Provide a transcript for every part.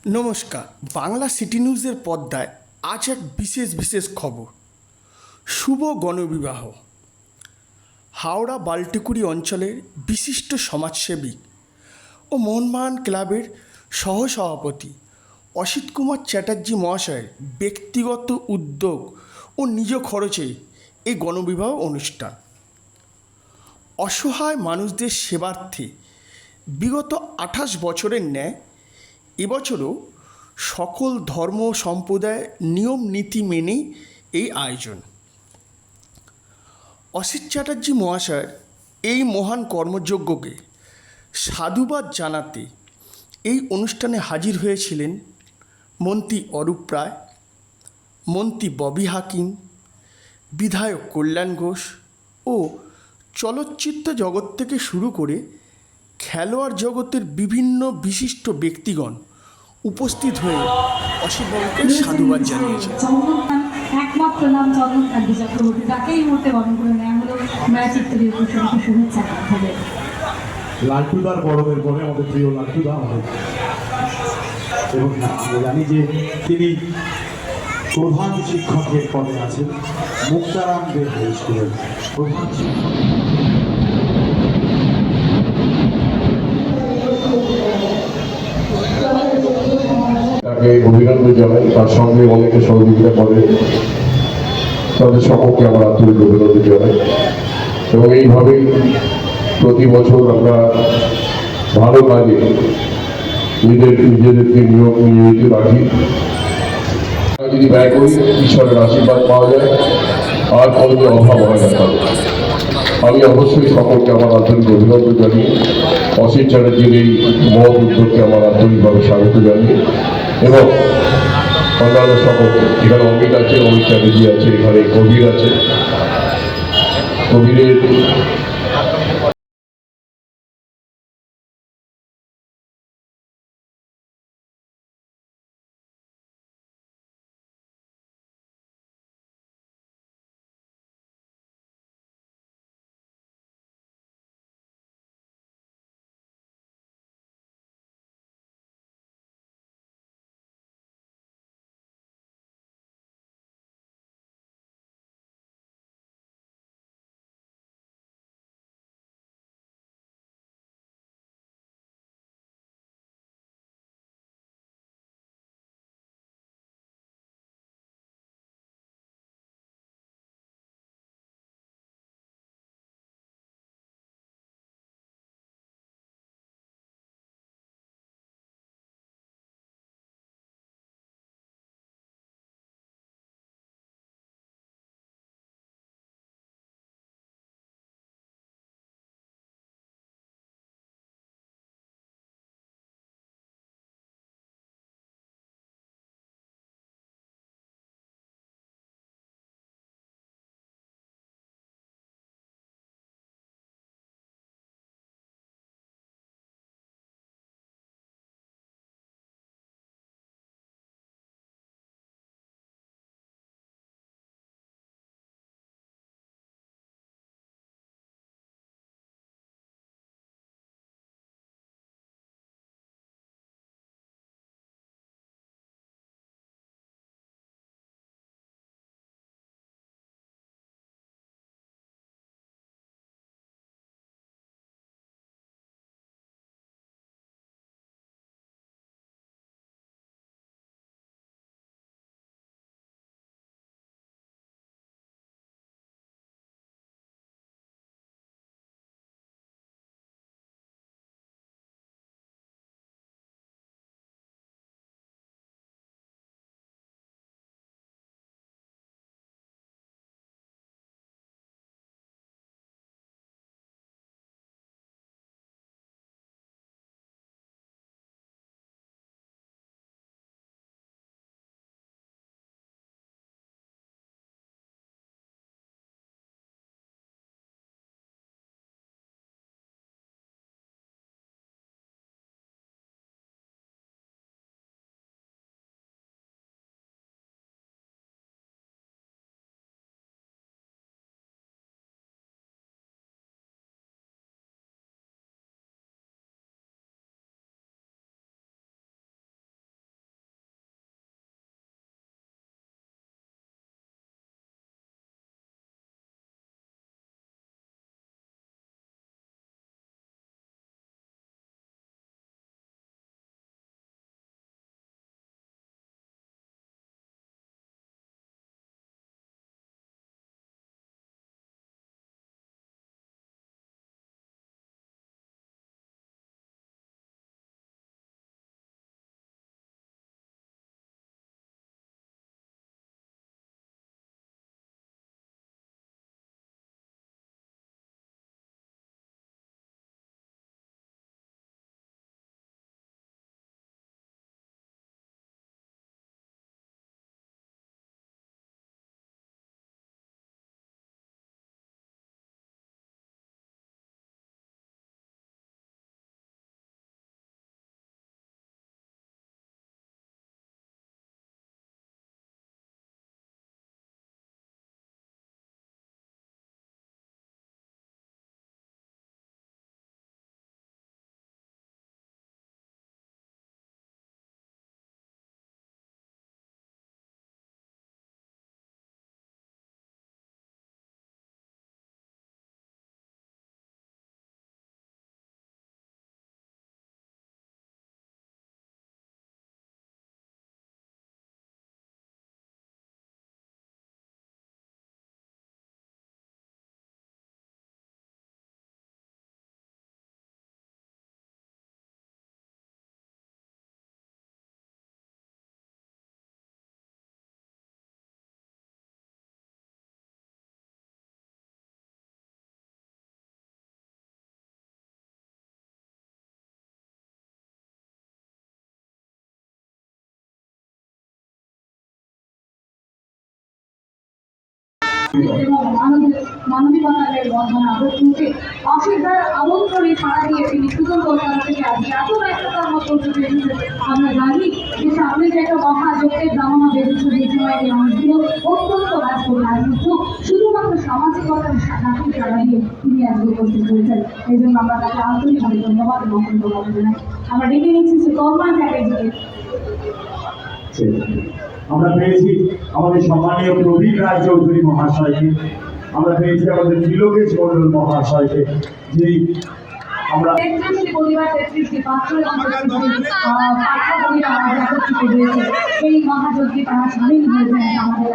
নমস্কার, বাংলা সিটি নিউজের পর্দায় আজ এক বিশেষ খবর। শুভ গণবিবাহ। হাওড়া বাল্টিকুড়ি অঞ্চলের বিশিষ্ট সমাজসেবী ও মোহনবাগান ক্লাবের সহসভাপতি অসিত কুমার চ্যাটার্জি মহাশয়ের ব্যক্তিগত উদ্যোগ ও নিজ খরচে এই গণবিবাহ অনুষ্ঠান। অসহায় মানুষদের সেবার্থে বিগত 28 বছরের ন্যায় এবছরও সকল ধর্ম সম্প্রদায়ের নিয়ম নীতি মেনেই এই আয়োজন। অসিত চ্যাটার্জি মহাশয়ের এই মহান কর্মযজ্ঞকে সাধুবাদ জানাতে এই অনুষ্ঠানে হাজির হয়েছিলেন মন্ত্রী অরূপ রায়, মন্ত্রী ববি হাকিম, বিধায়ক কল্যাণ ঘোষ ও চলচ্চিত্র জগৎ থেকে শুরু করে খেলোয়াড় জগতের বিভিন্ন বিশিষ্ট ব্যক্তিগণ উপস্থিত হয়ে অসিতবাবুকে সাধুবাদ জানিয়েছেন। একমাত্র নাম চন্দনকান্তি চক্রবর্তী, তাকেই মুহূর্তে বরণ করে নেওয়া হলো চিত্তরীয় প্রশংসা শুভেচ্ছা পাঠাবে। লালটুদার বড়দের পরে আমাদের প্রিয় লালটুদা আমাদের, এবং আমরা জানি যে তিনি প্রধান শিক্ষকের পদে আছেন মুক্তারাম দে হাই স্কুলের প্রধান শিক্ষক। তাকে অভিনন্দন জানাই, তার সঙ্গে অনেকে সহযোগিতা করে, তাদের সকলকে আমার আন্তরিক অভিনন্দন জানাই। এবং এইভাবেই প্রতি বছর আমরা ভালো কাজে নিজেদেরকে নিয়োজিত রাখি। যদি ব্যয় করি, ঈশ্বরের আশীর্বাদ পাওয়া যায়, আর কোনোদিন অভাব হয় না। আমি অবশ্যই সকলকে আমার আন্তরিক অভিনন্দন জানিয়ে অসিত চ্যাটার্জির এই মহৎ উদ্যোগকে আমার আন্তরিকভাবে স্বাগত জানিয়ে, এবং অন্যান্য সকলকে, এখানে অমিত আছে, অমিত চ্যাটার্জি আছে, এখানে কবির আছে, কবিরের এবং মানবিকতার বন্ধন আবদ্ধকে অস্বীকার আমন্ত্রণে সাড়া দিয়ে তিনি সুযোগ কলকাতা থেকে আজকে এত ব্যস্ততার মধ্যে চলে এসেছে। আমরা জানি যে সামনে যে একটা মহাযজ্ঞের দামনা বেঁধেছে, যে সময় এই মানুষগুলো অত্যন্ত ব্যস্ত, তার মধ্যে শুধুমাত্র সামাজিকতার সাথে সাড়া দিয়ে তিনি আজকে উপস্থিত হয়েছেন। এই জন্য আমরা তাকে আন্তরিকভাবে ধন্যবাদ এবং ধন্যবাদ জানাই। আমরা ডেকে নিচ্ছি শ্রী কল্যাণ চ্যাটার্জিকে। আমরা পেয়েছি আমাদের সম্মানীয় প্রবীণ রায়চৌধুরী মহাশয়কে, আমরা পেয়েছি আমাদের ত্রিলোকেশ মণ্ডল মহাশয়কে, যিনি আমরা এই মহাযজ্ঞে তারা সামিল হয়েছেন। আমাদের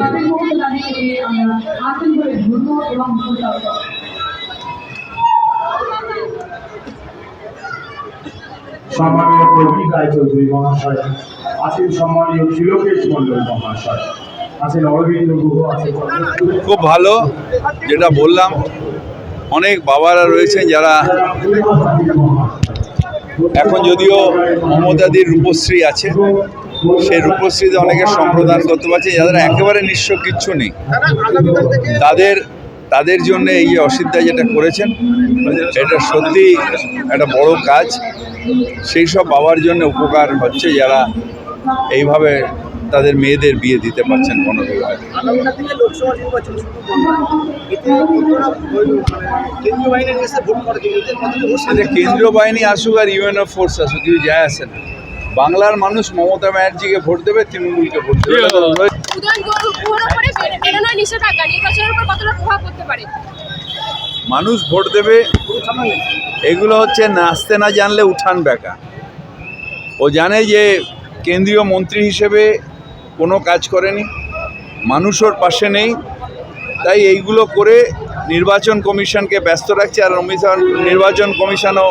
তাদের মুহূর্ত তাদেরকে আমরা আন্তরিকভাবে ধন্য এবং কৃতজ্ঞ। সম্মানীয় প্রবীণ রায়চৌধুরী মহাশয় আছেন, সম্মানীয় ত্রিলোকেশ মণ্ডল মহাশয় আছেন, অরবিন্দ গুহ আছেন। খুব ভালো, যেটা বললাম, অনেক বাবারা রয়েছেন যারা এখন যদিও মমতাদির রূপশ্রী আছে, সেই রূপশ্রীতে অনেকে সম্প্রদান করতে পারছে, যাদের একেবারে নিঃস্ব কিচ্ছু নেই, তাদের জন্য এই যে অসিদ্ধা যেটা করেছেন, এটা সত্যি একটা বড় কাজ। সেই সব বাবার জন্য উপকার হচ্ছে যারা এইভাবে তাদের মেয়েদের বিয়ে দিতে পারছেন গণবিবাহে। কেন্দ্রীয় বাহিনী আসুক আর ইউএনও ফোর্স আসুক, কিছু যায় আসে না। বাংলার মানুষ মমতা ব্যানার্জিকে ভোট দেবে, তৃণমূলকে ভোট দেবে। মানুষ ভোট দেবে, এগুলো হচ্ছে নাচতে না জানলে উঠান বেকা। ও জানে যে কেন্দ্রীয় মন্ত্রী হিসেবে কোনো কাজ করেনি, মানুষ ওর পাশে নেই, তাই এইগুলো করে নির্বাচন কমিশনকে ব্যস্ত রাখছে। আর নির্বাচন কমিশনও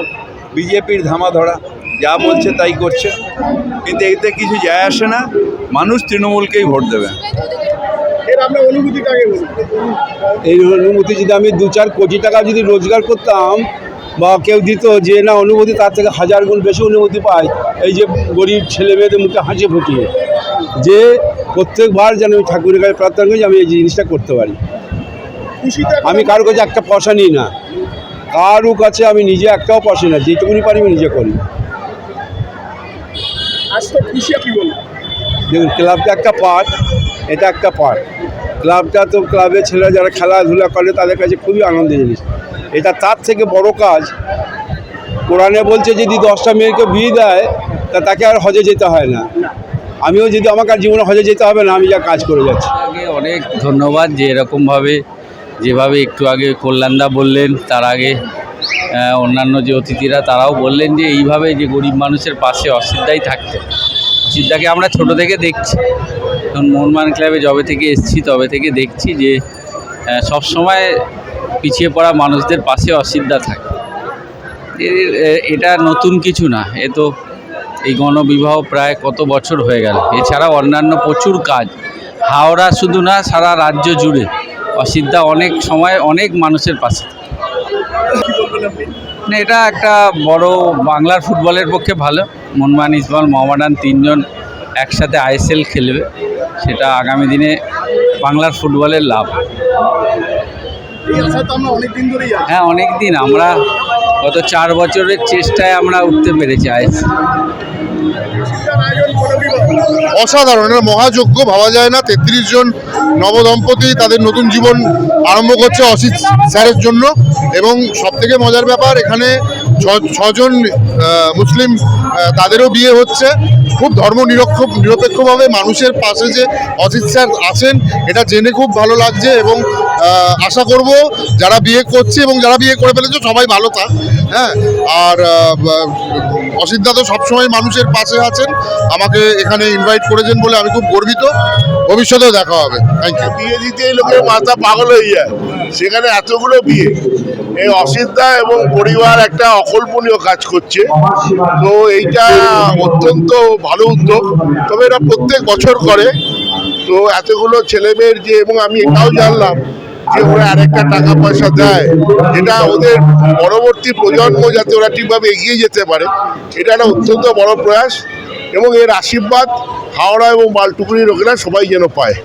বিজেপির ধামা ধরা, যা বলছে তাই করছে, কিন্তু এতে কিছু যায় আসে না। মানুষ তৃণমূলকেই ভোট দেবে। এই অনুমতি যদি আমি 2-4 কোটি টাকা যদি রোজগার করতাম বা কেউ দিত, যে না অনুমতি, তার থেকে 1000 গুণ বেশি অনুমতি পাই এই যে গরিব ছেলে মেয়েদের মুখে হাসি ফুটিয়ে, যে প্রত্যেকবার যেন আমি ঠাকুরের কাছে প্রার্থনা করি আমি এই জিনিসটা করতে পারি। আমি কারোর কাছে একটা পয়সা নিই না, কারো কাছে আমি নিজে একটাও পয়সা না, যেটুকুনি পারি আমি নিজে করি। দেখুন, ক্লাবটা একটা পার্ট, এটা একটা পার্ট। ক্লাবটা তো ক্লাবের ছেলেরা যারা খেলাধুলা করে তাদের কাছে খুবই আনন্দের জিনিস। এটা তার থেকে বড় কাজ। কোরআনে বলছে যদি 10টা মেয়েকে বিয়ে দেয় তা তাকে আর হজে যেতে হয় না। আমিও যদি আমাকে আর জীবনে হজে যেতে হবে না, আমি যা কাজ করে যাচ্ছি। আগে অনেক ধন্যবাদ যে এরকমভাবে যেভাবে একটু আগে কল্যাণদা বললেন, তার আগে অন্যান্য যে অতিথিরা তারাও বললেন যে এইভাবে যে গরিব মানুষের পাশে অসিদ্ধাই থাকতে। অসিদ্ধাকে আমরা ছোট থেকে দেখছি, এখন মোহনবাগান ক্লাবে যবে থেকে এসেছি তবে থেকে দেখছি যে সবসময় পিছিয়ে পড়া মানুষদের পাশে অসিদ্ধা থাকে। এটা নতুন কিছু না, এ তো এই গণবিবাহ প্রায় কত বছর হয়ে গেল। এছাড়াও অন্যান্য প্রচুর কাজ, হাওড়া শুধু না সারা রাজ্য জুড়ে অসিদ্ধা অনেক সময় অনেক মানুষের পাশে। এটা একটা বড় বাংলার ফুটবলের পক্ষে ভালো। মোহনবাগান, ইস্টবেঙ্গল, মোহামেডান 3জন একসাথে আইএসএল খেলবে, সেটা আগামী দিনে বাংলার ফুটবলের লাভ। হ্যাঁ, অনেক দিন, আমরা গত 4 বছরের চেষ্টায় আমরা উঠতে পেরেছি আইএসএল। অসাধারণ, এটা মহাযজ্ঞ, ভাবা যায় না। 33 জন নবদম্পতি তাদের নতুন জীবন আরম্ভ করছে অসিত স্যারের জন্য। এবং সবথেকে মজার ব্যাপার, এখানে 6 জন মুসলিম, তাদেরও বিয়ে হচ্ছে। খুব ধর্ম নিরপেক্ষভাবে মানুষের পাশে যে অসিত স্যার আছেন, এটা জেনে খুব ভালো লাগছে। এবং আশা করব যারা বিয়ে করছে এবং যারা বিয়ে করে ফেলেছে সবাই ভালো থাক। হ্যাঁ, আর অসিতদা তো সবসময় মানুষের পাশে আছেন, আমাকে এখানে ইনভাইট করেছেন বলে আমি খুব গর্বিত। ভবিষ্যতেও দেখা হবে। Thank you. বিয়ে দিতেই লোকের মাথা পাগল হয়ে যায়, সেখানে এতগুলো বিয়ে। এই অসিতদা এবং পরিবার একটা অকল্পনীয় কাজ করছে, তো এইটা অত্যন্ত ভালো উদ্যোগ। তবে এটা প্রত্যেক বছর করে, তো এতগুলো ছেলেমেয়ের যে, এবং আমি এটাও জানলাম যে ওরা আরেকটা টাকা পয়সা দেয়, যেটা ওদের পরবর্তী প্রজন্ম যাতে ওরা ঠিকভাবে এগিয়ে যেতে পারে, এটা একটা অত্যন্ত বড় প্রয়াস। এবং এর আশীর্বাদ হাওড়া এবং মালটুকুরি লোকেরা সবাই যেন পায়।